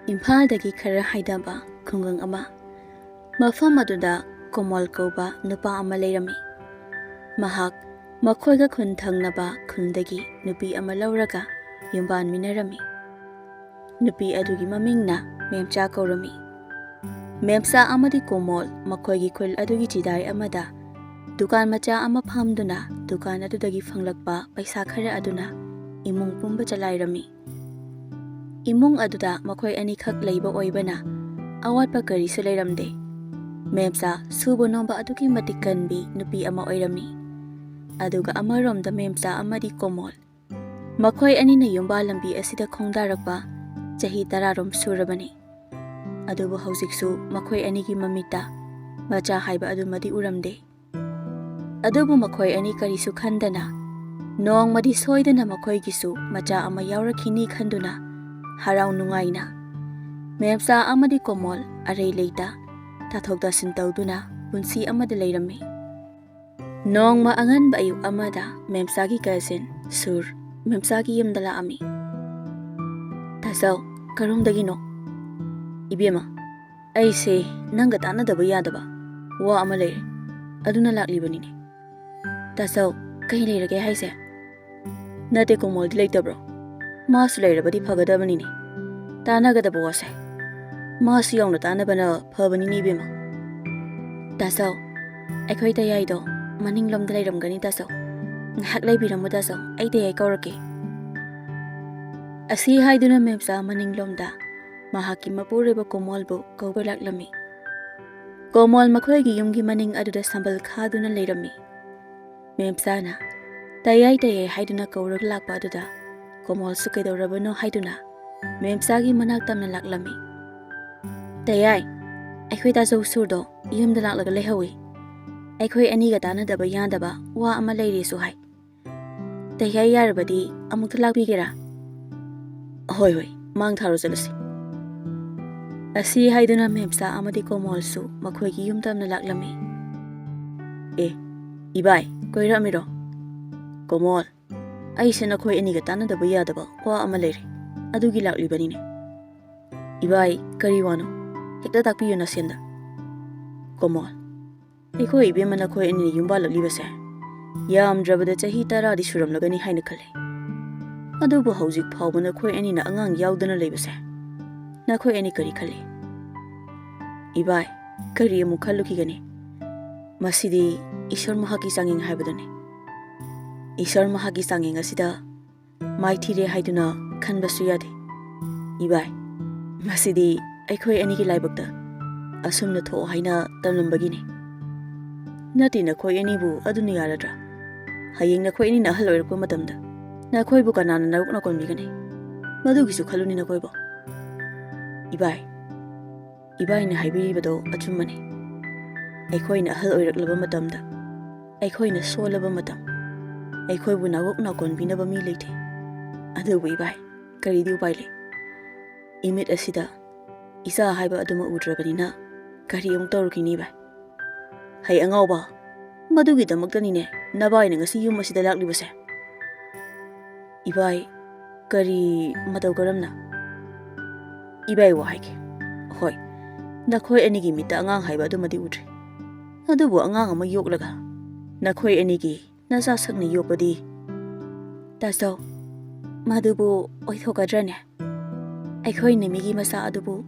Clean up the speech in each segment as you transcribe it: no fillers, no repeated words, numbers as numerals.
Imphaldagi khara haidaba khungang ama mafam aduda Komol kauba nupa ama leirami mahak makhoiga khun thangnaba khundagi nupi ama lauraga yumban minarami nupi adugi mamingna memcha kaurami memsa amadi Komol makhoigi khul adugi chidai amada dukan macha ama phamduna dukan adudagi phanglakpa paisa khara aduna imung pumba chalairami imung aduda makhoi ani khak leiba oibana awatpa kari su leiramde memsa subo nomba adugi matikanbi nupi ama oirami aduga amaromda memsa amadi Komol makhoi ani na yumba lambi asida khongdarakpa chahi 10 rom surabani adubu hausiksu makhoi ani gi mamita macha haiba adumadi uramde adubu makhoi ani kari su khandana nong madi soidana makhoi gisu macha ama yaurakhini khanduna harau nungaina memsa amadi Komol arei leita tathokda sintauduna punsi amada leirami nongma angan ba ayuk amada memsa gi cousin sur memsa gi yamdala ami tasau karumdagi no ibema aise nanga tanadaba yadaba wa ama leire aduna laklibani ne tasau kai leirage haise nate Komol di leitabro mas leirabadi phagadabani ne tanagadaba wase mas yongna tanabana phabani ni bema tasau akhoi tayaido maninglom dairamgani tasau ngahak leibiramu tasau ai tayai kaurake asi haiduna memsa maninglomda mahaki mapureba Komolbu kaubalak-lami Komol makhoigi yumgi maning aduda sambal khaduna leirami memsana tayai haiduna kaurag lakpa aduda Komol sukaidorabano haiduna memsagi manak tamna laklami tayai akhoi tasau surdo yumda laklaga lehawi akhoi aniga tanadaba yadaba wa ama leire su hai tayai yarabadi amukta lakbigera hoi mang tharo jalasi asi haiduna memsa amadi Komol su makhoigi yumtamna laklami ibai koiramiro Komol aise nakhoi aniga tanadaba yadaba wa ama leire adugi laklibani ne ibai kari wano hekta takpiyo na senda Komol akhoi ibema nakhoi ani yumba laklibase yamdrabada chahi 10 di suramlagani haina khale adubu haujik phawba nakhoi ani na angang yaudana leibase nakhoi ani kari khale ibai kari amu khalukigani masidi ishor mahaki sanging haibadane ishor mahaki sanging asida maithire haiduna khanbasu yade ibai masidi akhoi ani gi laibakta asumna tho haina tamlambagine nati nakhoi ani bu aduni yaradra hayeng nakhoi ani na haloirko matamda nakhoi bu kanana naruk na konbigane madugi su khaluni nakhoi bo ibai na haibibado achumane akhoi na hal oiraklaba matamda akhoi na solaba matam akhoi bu naruk na konbinaba mi leite adubu ibai kari di upai le imit asida isa haiba aduma udrabanina kari amuk tawrukini bai hai angawba madugi damaktani ne nabai na ngasi yum asida laklibase ibai kari mataw karamna ibai wa haike hoi nakhoi anigi mita angang haiba adumadi udre adubu angang ama yoklaga nakhoi anigi nasa sakni yokpadi tasau madubu oithokadrane akhoi nemigi masa adubu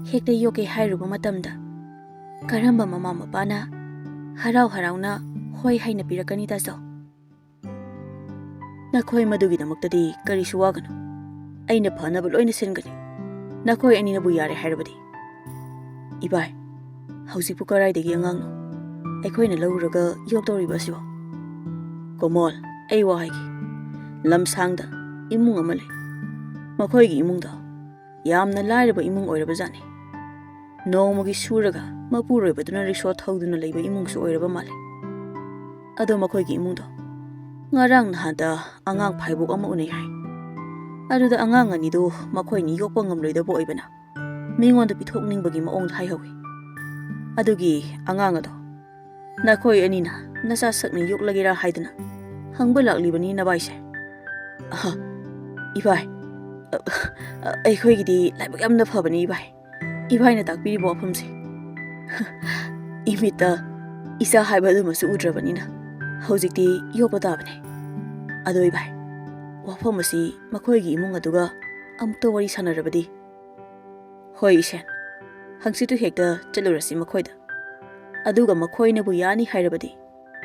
hekta yoke hairuba matamda karamba mama mapana harauna hoi haina pirakani tasau nakhoi madugi damaktadi kari suwagano aina phanaba loina singani nakhoi anina bu yare hairabadi ibai hausipu karaidagi angangno akhoi na lauraga yoktoriba sibo Komol ai wa haigi lamsangda imung amale makhoi gi imungda yamna lairaba imung oiraba jani nomogi suraga mapuroiba duna risho thauduna leiba imung su oiraba male ado makhoi gi imungda ngarang nahada angang phaibok ama unai hai aduda angang ani do makhoi ni yokpa ngamloida bo oibana mingonda pithokningbagi maong hai hawi adugi angang ado nakhoi anina nasa sakni yoklagera haidana hangba laklibani nabaise ibai ꯑꯩꯈꯣꯏꯒꯤꯗꯤ ꯂꯥꯏꯕꯛ ꯌꯥꯝꯅ ꯐꯕꯅꯤ ꯏꯕꯥꯏ. ꯏꯕꯥꯏꯅ ꯇꯥꯛꯄꯤꯔꯤꯕ ꯋꯥꯐꯝꯁꯦ ꯏꯃꯤꯠꯇ ꯏꯆꯥ ꯍꯥꯏꯕ ꯑꯗꯨꯃꯁꯨ ꯎꯗ꯭ꯔꯕꯅꯤꯅ ꯍꯧꯖꯤꯛꯇꯤ ꯌꯣꯛꯄ ꯇꯥꯕꯅꯤ. ꯑꯗꯣ ꯏꯕꯥꯏ, ꯋꯥꯐꯝ ꯑꯁꯤ ꯃꯈꯣꯏꯒꯤ ꯏꯃꯨꯡ ꯑꯗꯨꯒ ꯑꯃꯨꯛꯇ ꯋꯥꯔꯤ ꯁꯥꯟꯅꯔꯕꯗꯤ? ꯍꯣꯏ ꯏꯁꯦꯟ, ꯍꯪꯆꯤꯠꯇꯨ ꯍꯦꯛꯇ ꯆꯠꯂꯨꯔꯁꯤ ꯃꯈꯣꯏꯗ. ꯑꯗꯨꯒ ꯃꯈꯣꯏꯅꯕꯨ ꯌꯥꯅꯤ ꯍꯥꯏꯔꯕꯗꯤ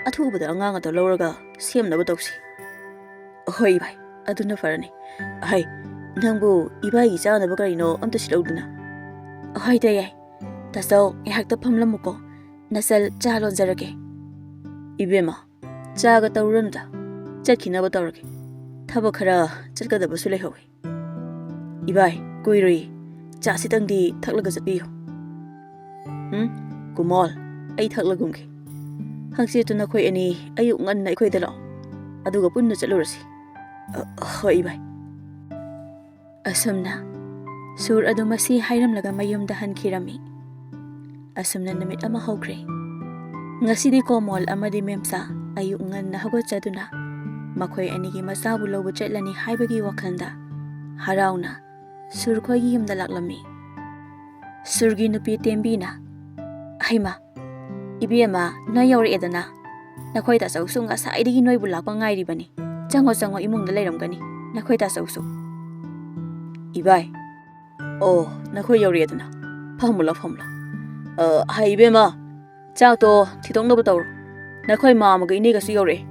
ꯑꯊꯨꯕꯗ ꯑꯉꯥꯡ ꯑꯗꯨ ꯂꯧꯔꯒ ꯁꯦꯝꯅꯕ ꯇꯧꯁꯤ. ꯍꯣꯏ ꯏꯕꯥꯏ, ꯑꯗꯨꯅ ꯐꯔꯅꯤ. ꯑꯍꯩ, ꯅꯪꯕꯨ ꯏꯕꯥꯏꯒꯤ ꯆꯥꯅꯕ ꯀꯔꯤꯅꯣ ꯑꯝꯇ ꯁꯤꯠꯂꯧꯗꯨꯅ. ꯍꯣꯏꯗ ꯌꯥꯏ. ꯇꯥꯆꯧ, ꯉꯥꯏꯍꯥꯛꯇ ꯐꯝꯂꯝꯃꯨꯀꯣ. ꯅꯆꯜ ꯆꯥ ꯂꯣꯟꯖꯔꯒꯦ. ꯏꯕꯦꯝꯃ, ꯆꯥꯒ ꯇꯧꯔꯨꯔꯅꯨꯗ. ꯆꯠꯈꯤꯅꯕ ꯇꯧꯔꯒꯦ. ꯊꯕꯛ ꯈꯔ ꯆꯠꯀꯗꯕꯁꯨ ꯂꯩꯍꯧꯏ. ꯏꯕꯥꯏ, ꯀꯨꯏꯔꯣꯏ. ꯆꯥ ꯁꯤꯇꯪꯗꯤ ꯊꯛꯂꯒ ꯆꯠꯄꯤꯌꯨ. ꯀꯨꯃꯣꯜ, ꯑꯩ ꯊꯛꯂꯒꯨꯝꯒꯦ. ꯍꯪꯆꯤꯠꯇꯨ ꯅꯈꯣꯏ ꯑꯅꯤ ꯑꯌꯨꯛ ꯉꯟꯅ ꯑꯩꯈꯣꯏꯗ ꯂꯥꯛꯑꯣ. ꯑꯗꯨꯒ ꯄꯨꯟꯅ ꯆꯠꯂꯨꯔꯁꯤ. ꯍꯣꯏ ꯏꯕꯥꯏ. ꯑꯁꯨꯝꯅ ꯁꯨꯔ ꯑꯗꯨ ꯃꯁꯤ ꯍꯥꯏꯔꯝꯂꯒ ꯃꯌꯨꯝꯗ ꯍꯟꯈꯤꯔꯝꯃꯤ. ꯑꯁꯨꯝꯅ ꯅꯨꯃꯤꯠ ꯑꯃ ꯍꯧꯈ꯭ꯔꯦ. ꯉꯁꯤꯗꯤ ꯀꯣꯃꯣꯜ ꯑꯃꯗꯤ ꯃꯦꯝꯆꯥ ꯑꯌꯨꯛ ꯉꯟꯅ ꯍꯧꯒꯠꯆꯗꯨꯅ ꯃꯈꯣꯏ ꯑꯅꯤꯒꯤ ꯃꯆꯥꯕꯨ ꯂꯧꯕ ꯆꯠꯂꯅꯤ ꯍꯥꯏꯕꯒꯤ ꯋꯥꯈꯜꯗ ꯍꯔꯥꯎꯅ ꯁꯨꯔ ꯈꯣꯏꯒꯤ ꯌꯨꯝꯗ ꯂꯥꯛꯂꯝꯃꯤ. ꯁꯨꯔꯒꯤ ꯅꯨꯄꯤ ꯇꯦꯝꯕꯤꯅ, ꯍꯩꯃꯥ, ꯏꯕꯦꯝꯃ, ꯅꯣꯏ ꯌꯧꯔꯛꯑꯦꯗꯅ. ꯅꯈꯣꯏ ꯇꯥꯆꯧꯁꯨ ꯉꯁꯥꯏꯗꯒꯤ ꯅꯣꯏꯕꯨ ꯂꯥꯛꯄ ꯉꯥꯏꯔꯤꯕꯅꯤ. ꯆꯪꯉꯣ ꯆꯪꯉꯣ, ꯏꯃꯨꯡꯗ ꯂꯩꯔꯝꯒꯅꯤ ꯅꯈꯣꯏ ꯇꯥꯆꯧꯁꯨ. ꯏꯕꯥꯏ, ꯑꯣ, ꯅꯈꯣꯏ ꯌꯧꯔꯛꯑꯦꯗꯅ. ꯐꯝꯃꯨꯂꯣ ꯐꯝꯃꯨꯂꯣ. ꯍꯩ ꯏꯕꯦꯝꯃ, ꯆꯥꯛꯇꯣ ꯊꯤꯗꯣꯛꯅꯕ ꯇꯧꯔꯣ. ꯅꯈꯣꯏ ꯃꯥꯝꯃꯒ ꯏꯅꯦꯒꯁꯨ ꯌꯧꯔꯛꯑꯦ.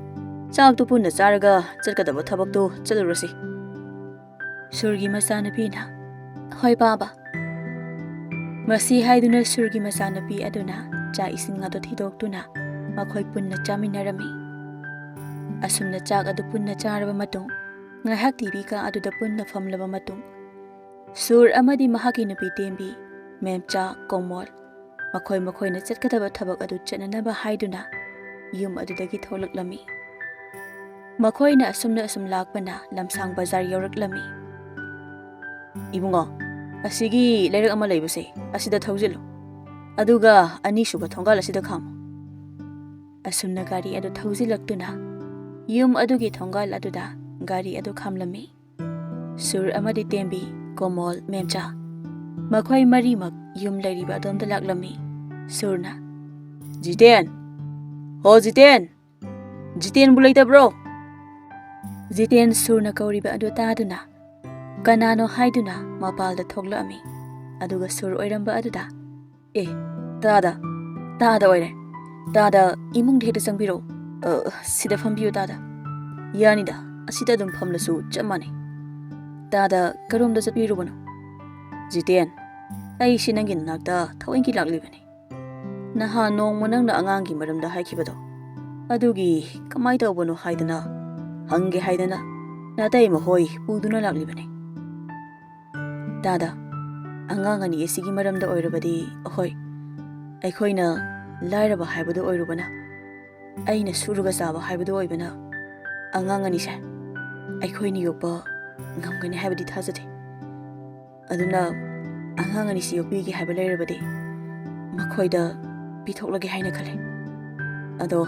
ꯆꯥꯛꯇꯨ ꯄꯨꯟꯅ ꯆꯥꯔꯒ ꯆꯠꯀꯗꯕ ꯊꯕꯛꯇꯨ ꯆꯠꯂꯨꯔꯁꯤ. ꯁꯨꯔꯒꯤ ꯃꯆꯥꯅꯨꯄꯤꯅ, ꯍꯣꯏ ꯕꯥꯕꯥ. ꯃꯁꯤ ꯍꯥꯏꯗꯨꯅ ꯁꯨꯔꯒꯤ ꯃꯆꯥꯅꯨꯄꯤ ꯑꯗꯨꯅ ꯆꯥꯛ ꯏꯁꯤꯡ ꯑꯗꯨ ꯊꯤꯗꯣꯛꯇꯨꯅ ꯃꯈꯣꯏ ꯄꯨꯟꯅ ꯆꯥꯃꯤꯟꯅꯔꯝꯃꯤ. ꯑꯁꯨꯝꯅ ꯆꯥꯛ ꯑꯗꯨ ꯄꯨꯟꯅ ꯆꯥꯔꯕ ꯃꯇꯨꯡ ꯉꯥꯏꯍꯥꯛ ꯇꯤꯚꯤ ꯀꯥ ꯑꯗꯨꯗ ꯄꯨꯟꯅ ꯐꯝꯂꯕ ꯃꯇꯨꯡ ꯁꯨꯔ ꯑꯃꯗꯤ ꯃꯍꯥꯛꯀꯤ ꯅꯨꯄꯤ ꯇꯦꯝꯕꯤ, ꯃꯦꯝꯆꯥ, ꯀꯣꯃꯣꯜ ꯃꯈꯣꯏꯅ ꯆꯠꯀꯗꯕ ꯊꯕꯛ ꯑꯗꯨ ꯆꯠꯅꯅꯕ ꯍꯥꯏꯗꯨꯅ ꯌꯨꯝ ꯑꯗꯨꯗꯒꯤ ꯊꯣꯛꯂꯛꯂꯝꯃꯤ. ꯃꯈꯣꯏꯅ ꯑꯁꯨꯝꯅ ꯂꯥꯛꯄꯅ ꯂꯝꯁꯥꯡ ꯕꯖꯥꯔ ꯌꯧꯔꯛꯂꯝꯃꯤ. ꯏꯕꯨꯡꯉꯣ, ꯑꯁꯤꯒꯤ ꯂꯩꯔꯛ ꯑꯃ ꯂꯩꯕꯁꯦ ꯑꯁꯤꯗ ꯊꯧꯖꯤꯜꯂꯨ. ꯑꯗꯨꯒ ꯑꯅꯤꯁꯨꯕ ꯊꯣꯡꯒꯥꯜ ꯑꯁꯤꯗ ꯈꯥꯝꯃꯨ. ꯑꯁꯨꯝꯅ ꯒꯥꯔꯤ ꯑꯗꯨ ꯊꯧꯖꯤꯜꯂꯛꯇꯨꯅ ꯌꯨꯝ ꯑꯗꯨꯒꯤ ꯊꯣꯡꯒꯥꯜ ꯑꯗꯨꯗ ꯒꯥꯔꯤ ꯑꯗꯨ ꯈꯥꯝꯂꯝꯃꯤ. ꯁꯨꯔ ꯑꯃꯗꯤ ꯇꯦꯝꯕꯤ, ꯀꯣꯃꯣꯜ, ꯃꯦꯝꯆꯥ ꯃꯈꯣꯏ ꯃꯔꯤꯃꯛ ꯌꯨꯝ ꯂꯩꯔꯤꯕ ꯑꯗꯣꯝꯗ ꯂꯥꯛꯂꯝꯃꯤ. ꯁꯨꯔꯅ, ꯖꯤꯇꯦꯟ, ꯍꯣ ꯖꯤꯇꯦꯟ, ꯖꯤꯇꯦꯟꯕꯨ ꯂꯩꯇꯕ꯭ꯔꯣ? ꯖꯤꯇꯦꯟ ꯁꯨꯔꯅ ꯀꯧꯔꯤꯕ ꯑꯗꯨ ꯇꯥꯗꯨꯅ ꯀꯅꯥꯅꯣ ꯍꯥꯏꯗꯨꯅ ꯃꯄꯥꯜꯗ ꯊꯣꯛꯂꯛꯑꯝꯃꯤ. ꯑꯗꯨꯒ ꯁꯨꯔ ꯑꯣꯏꯔꯝꯕ ꯑꯗꯨꯗ, ꯇꯥꯗ ꯑꯣꯏꯔꯦ. ꯇꯥꯗ ꯏꯃꯨꯡꯗ ꯍꯦꯛꯇ ꯆꯪꯕꯤꯔꯛꯎ. ꯁꯤꯗ ꯐꯝꯕꯤꯌꯨ ꯇꯥꯗ. ꯌꯥꯅꯤꯗ, ꯑꯁꯤꯗ ꯑꯗꯨꯝ ꯐꯝꯂꯁꯨ ꯆꯞ ꯃꯥꯟꯅꯩ. ꯇꯥꯗ ꯀꯔꯣꯝꯗ ꯆꯠꯄꯤꯔꯨꯕꯅꯣ? ꯖꯤꯇꯦꯟ, ꯑꯩꯁꯤ ꯅꯪꯒꯤ ꯅꯅꯥꯛꯇ ꯊꯑꯣꯏꯀꯤ ꯂꯥꯛꯂꯤꯕꯅꯤ. ꯅꯍꯥꯟ ꯅꯣꯡꯃ ꯅꯪꯅ ꯑꯉꯥꯡꯒꯤ ꯃꯔꯝꯗ ꯍꯥꯏꯈꯤꯕꯗꯣ, ꯑꯗꯨꯒꯤ ꯀꯃꯥꯏ ꯇꯧꯕꯅꯣ ꯍꯥꯏꯗꯅ ꯍꯪꯒꯦ ꯍꯥꯏꯗꯅ ꯅꯥꯇꯩꯃ ꯍꯣꯏ ꯄꯨꯗꯨꯅ ꯂꯥꯛꯂꯤꯕꯅꯤ. ꯇꯥꯗ, ꯑꯉꯥꯡ ꯑꯅꯤ ꯑꯁꯤꯒꯤ ꯃꯔꯝꯗ ꯑꯣꯏꯔꯕꯗꯤ ꯍꯣꯏ, ꯑꯩꯈꯣꯏꯅ ꯂꯥꯏꯔꯕ ꯍꯥꯏꯕꯗꯨ ꯑꯣꯏꯔꯨꯕꯅ, ꯑꯩꯅ ꯁꯨꯔꯒ ꯆꯥꯕ ꯍꯥꯏꯕꯗꯨ ꯑꯣꯏꯕꯅ ꯑꯉꯥꯡ ꯑꯅꯤꯁꯦ ꯑꯩꯈꯣꯏꯅ ꯌꯣꯛꯄ ꯉꯝꯒꯅꯤ ꯍꯥꯏꯕꯗꯤ ꯊꯥꯖꯗꯦ. ꯑꯗꯨꯅ ꯑꯉꯥꯡ ꯑꯅꯤꯁꯤ ꯌꯣꯛꯄꯤꯒꯦ ꯍꯥꯏꯕ ꯂꯩꯔꯕꯗꯤ ꯃꯈꯣꯏꯗ ꯄꯤꯊꯣꯛꯂꯒꯦ ꯍꯥꯏꯅ ꯈꯜꯂꯤ. ꯑꯗꯣ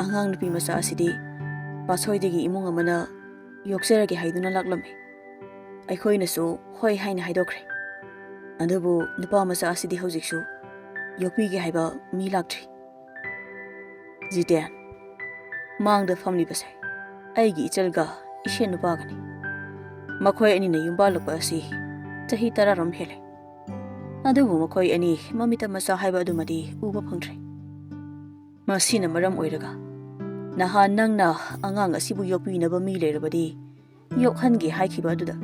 ꯑꯉꯥꯡ ꯅꯨꯄꯤ ꯃꯆꯥ ꯑꯁꯤꯗꯤ ꯄꯥꯁꯣꯏꯗꯒꯤ ꯏꯃꯨꯡ ꯑꯃꯅ ꯌꯣꯛꯆꯔꯒꯦ ꯍꯥꯏꯗꯨꯅ ꯂꯥꯛꯂꯝꯃꯤ. ꯑꯩꯈꯣꯏꯅꯁꯨ ꯍꯣꯏ ꯍꯥꯏꯅ ꯍꯥꯏꯗꯣꯛꯈ꯭ꯔꯦ. ꯑꯗꯨꯕꯨ ꯅꯨꯄꯥ ꯃꯆꯥ ꯑꯁꯤꯗꯤ ꯍꯧꯖꯤꯛꯁꯨ ꯌꯣꯛꯄꯤꯒꯦ ꯍꯥꯏꯕ ꯃꯤ ꯂꯥꯛꯇ꯭ꯔꯤ. ꯖꯤꯇꯦꯟ, ꯃꯥꯡꯗ ꯐꯝꯂꯤꯕꯁꯦ ꯑꯩꯒꯤ ꯏꯆꯜꯒ ꯏꯁꯦꯟ ꯅꯨꯄꯥꯒꯅꯤ. ꯃꯈꯣꯏ ꯑꯅꯤꯅ ꯌꯨꯝꯕꯥꯜꯂꯛꯄ ꯑꯁꯤ ꯆꯍꯤ 10 ꯍꯦꯜꯂꯦ. ꯑꯗꯨꯕꯨ ꯃꯈꯣꯏ ꯑꯅꯤ ꯃꯃꯤꯠꯇ ꯃꯆꯥ ꯍꯥꯏꯕ ꯑꯗꯨꯃꯗꯤ ꯎꯕ ꯐꯪꯗ꯭ꯔꯦ. ꯃꯁꯤꯅ ꯃꯔꯝ ꯑꯣꯏꯔꯒ ꯅꯍꯥꯟ ꯅꯪꯅ ꯑꯉꯥꯡ ꯑꯁꯤꯕꯨ ꯌꯣꯛꯄꯤꯅꯕ ꯃꯤ ꯂꯩꯔꯕꯗꯤ ꯌꯣꯛꯍꯟꯒꯦ ꯍꯥꯏꯈꯤꯕ ꯑꯗꯨꯗ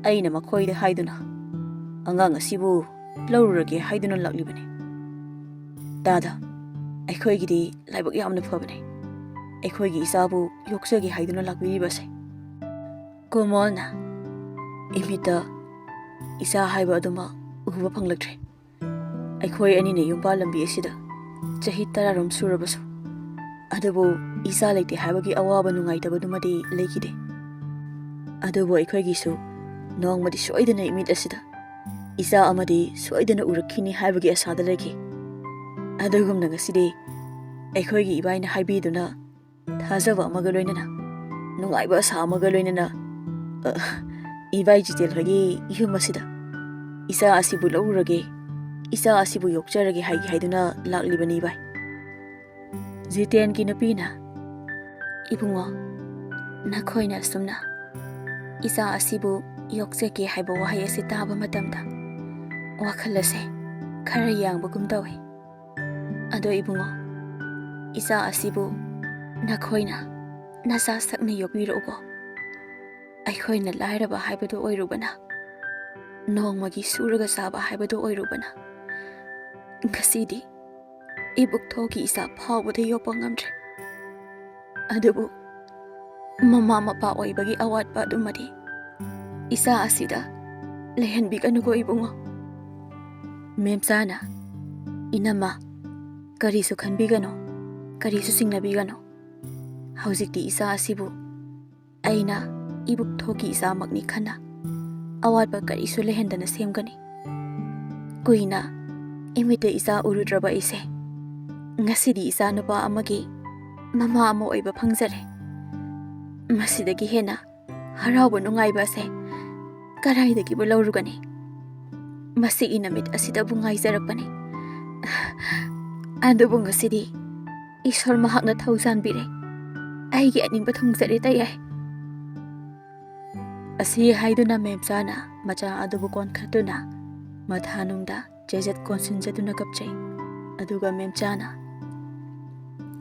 ꯑꯩꯅ ꯃꯈꯣꯏꯗ ꯍꯥꯏꯗꯨꯅ ꯑꯉꯥꯡ ꯑꯁꯤꯕꯨ ꯂꯧꯔꯨꯔꯒꯦ ꯍꯥꯏꯗꯨꯅ ꯂꯥꯛꯂꯤꯕꯅꯤ. ꯇꯥꯗ, ꯑꯩꯈꯣꯏꯒꯤꯗꯤ ꯂꯥꯏꯕꯛ ꯌꯥꯝꯅ ꯐꯕꯅꯤ. ꯑꯩꯈꯣꯏꯒꯤ ꯏꯆꯥꯕꯨ ꯌꯣꯛꯆꯒꯦ ꯍꯥꯏꯗꯨꯅ ꯂꯥꯛꯄꯤꯔꯤꯕꯁꯦ. ꯀꯣꯃꯣꯜꯅ, ꯏꯃꯤꯠꯇ ꯏꯆꯥ ꯍꯥꯏꯕ ꯑꯗꯨꯃ ꯎꯕ ꯐꯪꯂꯛꯇ꯭ꯔꯦ. ꯑꯩꯈꯣꯏ ꯑꯅꯤꯅ ꯌꯨꯝꯄꯥꯜ ꯂꯝꯕꯤ ꯑꯁꯤꯗ ꯆꯍꯤ 10 ꯁꯨꯔꯕꯁꯨ ꯑꯗꯨꯕꯨ ꯏꯆꯥ ꯂꯩꯇꯦ ꯍꯥꯏꯕꯒꯤ ꯑꯋꯥꯕ ꯅꯨꯡꯉꯥꯏꯇꯕꯗꯨꯃꯗꯤ ꯂꯩꯈꯤꯗꯦ. ꯑꯗꯨꯕꯨ ꯑꯩꯈꯣꯏꯒꯤꯁꯨ ꯅꯣꯡꯃꯗꯤ ꯁꯣꯏꯗꯅ ꯏꯃꯤꯠ ꯑꯁꯤꯗ ꯏꯆꯥ ꯑꯃꯗꯤ ꯁꯣꯏꯗꯅ ꯎꯔꯛꯈꯤꯅꯤ ꯍꯥꯏꯕꯒꯤ ꯑꯁꯥꯗ ꯂꯩꯈꯤ. ꯑꯗꯨꯒꯨꯝꯅ ꯉꯁꯤꯗꯤ ꯑꯩꯈꯣꯏꯒꯤ ꯏꯕꯥꯏꯅ ꯍꯥꯏꯕꯤꯗꯨꯅ ꯊꯥꯖꯕ ꯑꯃꯒ ꯂꯣꯏꯅꯅ ꯅꯨꯡꯉꯥꯏꯕ ꯑꯁꯥ ꯑꯃꯒ ꯂꯣꯏꯅꯅ Ibai jitel hagi yumasida. Isa asibu laurage. Isa asibu yokcharage haigi haiduna laklibani bai. Jiten ki nupina. Ibungo. Nakhoina sumna. Isa asibu yokchake haiba wahai asi taba matamda. Wakhalase khara yangbagum tawi. Ado ibungo. Isa asibu nakhoina nasa sakna yobirogo. Aikhoina lairaba haibado oirubana. Nongmagi suraga saba haibado oirubana. Ngasidi ibuk thoki isa phawbada yopa ngamdre. Adubu mama mapa oibagi awatpa adumadi. Isa asida lehenbikanugo ibungo. Memsana inama karisu khanbigano karisu singnabigano. Haujikti isa asibu aina ibuk thoki isa makni khana awatpa karisu lehendana semgani. Kuina imite isa urudraba ise. Ngasidi isa nupa amagi mama amo oiba phangzare. Masidagi hena harauba nungaiba ase karaidagi bu laurugani. Masigi namit asida bu ngaijarakpani. Adubu ngasidi Ishor mahakna thaujanbire. Aigi aningba thongzare tayai. Asi haiduna memsana macha adubu konkhatuna mathanungda jejat konsinjaduna kapchai. Aduga memchana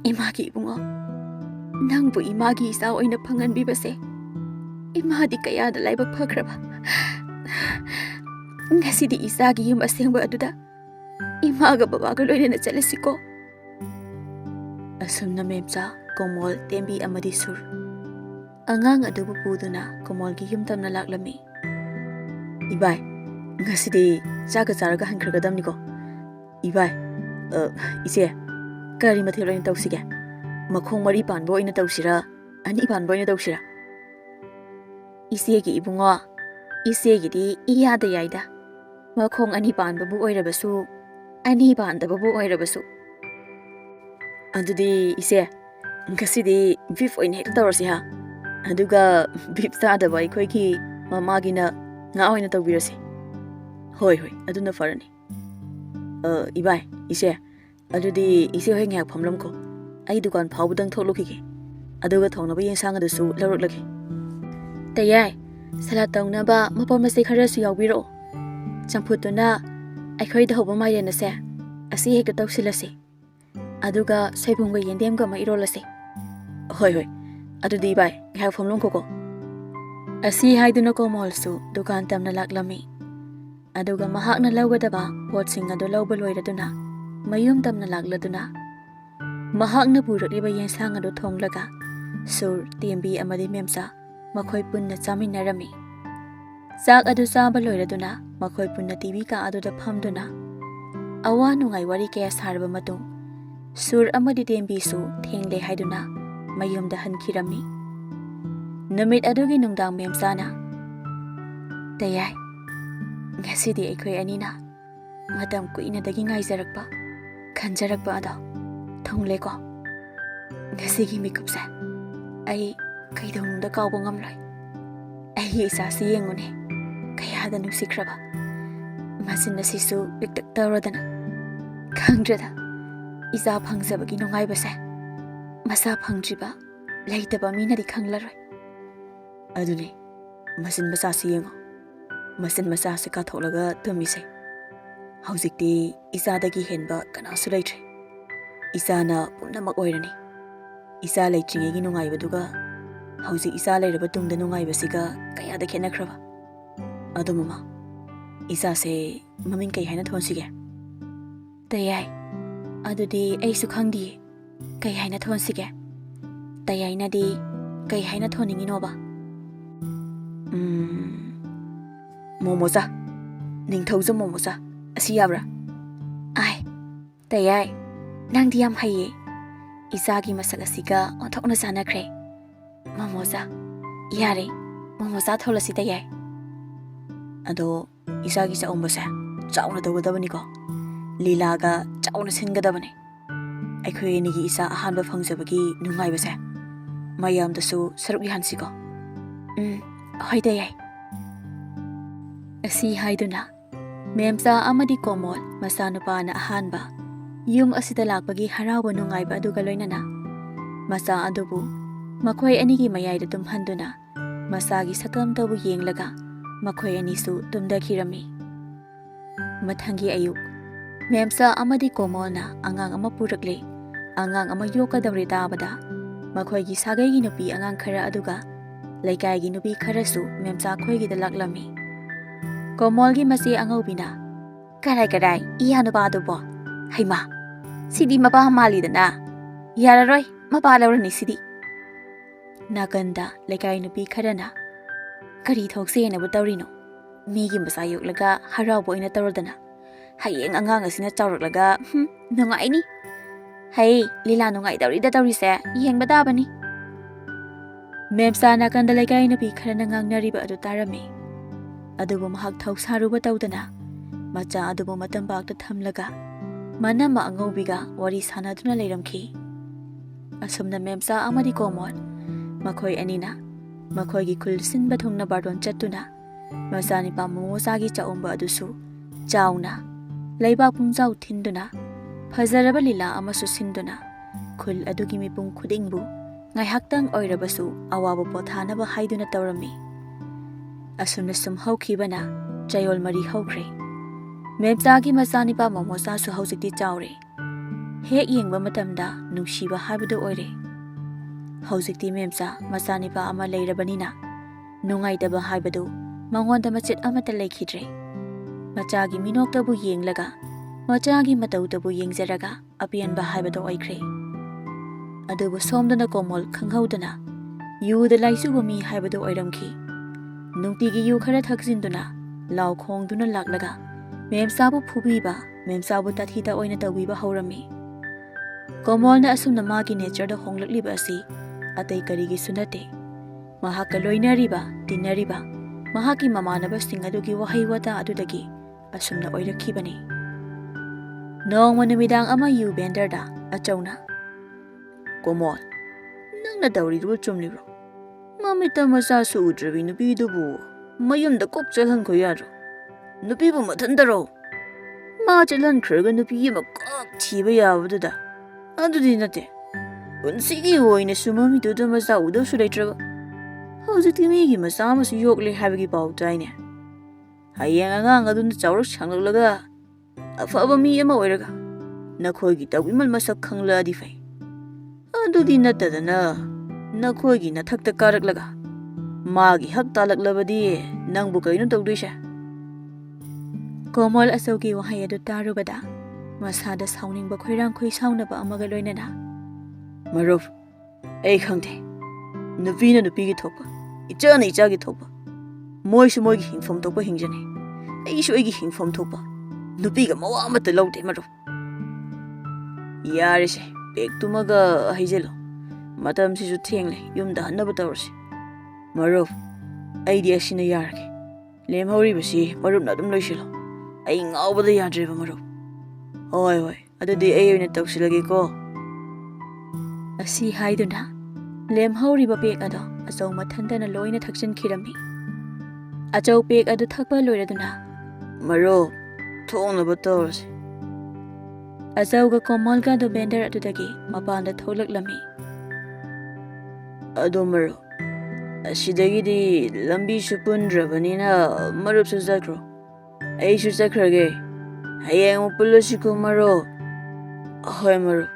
imagi ibungo nangbu imagi isa oina phanganbibase imadi kayada laiba phakraba. Ngasidi isagi yum asengba aduda imaga babaga loinana chalasiko. Asumna memcha komol tembi amadi sur. Angang adubu puduna komolgi yumtamna laklami. Ibai, ngasidi chaga charaga hankhragadamniko. Ibai, ise kari mathel oina tawsige. Makhong mari panbo oina tawsira, ani panbo oina tawsira. Isegi ibungo, isegidi iyada yaida. Makhong ani panbabu oirabasu, ani pandababu oirabasu. Adudi ise ngasidi beef oina hekta tawrasi ha. Aduga beef sadaba ikhoiki mamagina nga oina tawbirasi. Hoi hoi, aduna farani. Ibai, ise adudi ise hoi ngak phamlamko. Ai dukan phawbudang tholukige. Aduga thongnaba yensang adusu lawraklage. Tayai, salat tawnaba mapon masai kharasu yawbiro. Champutuna aikhoi dhoba mairenase asi hekta tawsilase. Aduga soibumga yendemga ma irolase. Hoi hoi, adudi bai ngak phamlongko. Asi haiduna komolsu dukan tamna laklami. Aduga mahakna lawgadaba potsing adu lawba loiraduna mayum tamna lakladuna. Mahakna purakliba yensang adu thonglaga sur tembi amadi memsa makhoi punna chaminarami. Sak adu chaba loiraduna makhoi punna TV ka aduda phamduna awa nungai wari kaya sarba matung sur amadi tembi su thengle haiduna mayumda hankhirami. Namit adugi nungdang memsana tayai ngasidi aikhoi anina matam kuinadagi ngaijarakpa khanjarakpa ado thongleko. Ngasigi mikupsa ai kaidongda kawba ngamloi. Ai isa si yengune kayada nusikraba. Masin nasisu piktak tawradana. Khangdrada isa phangjabagi nungaibase masa phangjiba laitaba minadi khanglaroi. Adune masin masa si yengo. Masin masa se katholaga tumise. Haujikti isadagi henba kanasu laitre. Isana punamak oirani. Isa laitringegi nungaibaduga haujik isa lairaba tungda nungaibasiga kayada khenakraba. Adu mama isa se maming kai haina thonsige. Tayai adudi aisu khangdi kai haina thonsige. Tayai nadi kai haina thoninginoba. Momoza Ningthwja momoza asi yabra. Ai tayai nangdi yam haye. Isagi masak asiga onthokna sanakre. Momoza yare momoza tholasi tayai. Ado isagi sa umbase chauna tawgadabani ko. Lilaga chauna singadabani. Aikhoi nigi isa ahanba phangjabagi nungaibase mayamda su saruk yahansi ko. Hoi tayai. Asi haiduna mayamda amadi komol masanupana ahanba yum asida lakpagi harauba nungaiba aduga loinana masa adubu makhoi anigi mayai tumhanduna masagi sakam tabu yenglaga makhoi anisu tumdakhirami mathangi ayuk mayamda amadi komolna angang ama purakle angang ama yokadawri tabada makhoi gi sagai gi nupi angang khara aduga laikai gi nupi kharasu mayamda khoi gi dalaklami komol gi masi angaubina karai iyanu badubo haima sidi mapa malidana yararoi mapa lawrani sidi nakanda laikai nupi kharana kari thokse na butawrino migi masa yoklaga haraubo ina tawradana hayeng angang asina chawraklaga nungaini hai lila nungai dawri da tawrise yengba dabani mayamda nakanda laikai nupi kharana ngangnariba adu tarame adubu mahak thausaruba tawdana macha adubu matambakta thamlaga manama angaubiga wari sanaduna leiramki asumna mayamda amadi komol makhoi anina makhoi gi khulsinba thungna bardon chattuna masani pamu sagi chaumba adusu chauna leiba pungzau thinduna fajaraba lila amasu sinduna khul adugi mipung khudingbu ngaihaktang oirabasu awabu pothanaba haiduna tawrami asumna sum haukhibana chayol mari haukhre mayamda gi masani pa momosa su haujikti chawre hek yengba matamda nungsiba haibadu oire haujikti mayamda masani pa ama leirabanina nungaitaba haibadu mangonda machit amata leikhidre machagi minoktabu yenglaga machagi matawtabu yengjaraga apianba haibadu oikhre adubu somdana komol khanghaudana yuda laisuba mi haibadu oiramki nungtigi yu khara thakjinduna law khongduna laklaga mayamsabu phubiba mayamsabu tathida oina tawbiba haurami komolna asumna magi nature da honglakliba asi atai karigi sunate mahaka loinariba tinariba mahaki mamanaba singadugi wahai wata adudagi asumna oirakhibani nongma numidang ama yu bender da achawna komol nangna dawridu chumlibro mamita masa su udrabi nupidubu mayumda kok chalhanko yaro nupibu mathantaro ma chalhankhraga nupi ama kok thiba yabaduda adudi nate punsigi oina sumamiduda masa udasu leitraba hojikti migi masa amasu yokle habagi pau taine hayeng angang aduna chawrak sanglaklaga afaba mi ama oiraga nakhoigi tawbimal masak khangladi fai adudi natadana nakhoigi nathakta karaklaga magi hak talaklabadi nangbu kaino tawduisha komol asaugi wahai adu tarubada masada sauningba khoirang khoi saunaba amaga loinana maruf ei khangde nupina nupigi thokpa ichana ichagi thokpa moisu moigi hingfam thokpa hingjane eisu eigi hingfam thokpa nupiga mawa amata lawde maruf yarise pektumaga haijelo matam sisu thengle yumda hannaba tawrse maruf aidi asina yarge lemhoribasi marupna adum loisilo ai ngawbada yadreba maruf hoi adudi ai oina tawsilage ko asi haiduna lemhoriba pek ado achau mathandana loina thakchan khirami achau pek adu thakpa loiraduna maruf thongnaba tawrse achauga komolga do bender adudagi mapanda tholaklami ado maruf asidagidi lambi supundrabanina marup su zakro ai su zakrage hayeng pulasiku maruf hoi maruf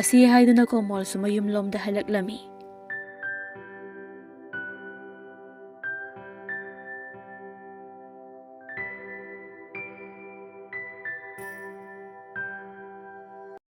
asi haiduna komol sumayum lomda halaklami